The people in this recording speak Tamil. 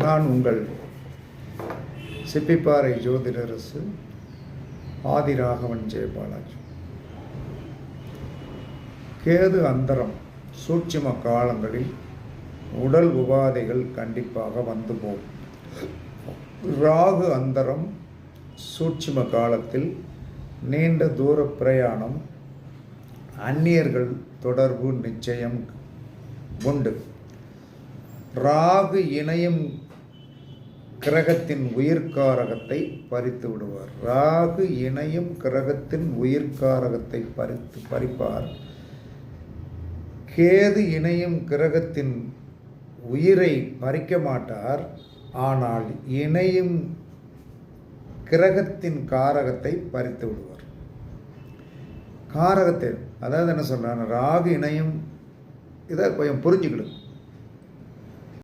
நான் உங்கள் சிப்பிப்பாறை ஜோதிடரசு ஆதிராகவன் ஜெயபாலாஜி. கேது அந்தரம் சூட்சும காலங்களில் உடல் உபாதைகள் கண்டிப்பாக வந்து போகும். ராகு அந்தரம் சூட்சும காலத்தில் நீண்ட தூர பிரயாணம், அந்நியர்கள் தொடர்பு நிச்சயம் உண்டு. ராகு இணையும் கிரகத்தின் உயிர்காரகத்தை பறித்து விடுவார். ராகு இணையும் கிரகத்தின் உயிர்காரகத்தை பறிப்பார். கேது இணையும் கிரகத்தின் உயிரை பறிக்க மாட்டார். ஆனால் இணையும் கிரகத்தின் காரகத்தை பறித்து விடுவார். காரகத்தை, அதாவது என்ன சொல்றாங்க, ராகு இணையும், இதை கொஞ்சம் புரிஞ்சுக்கிடும்.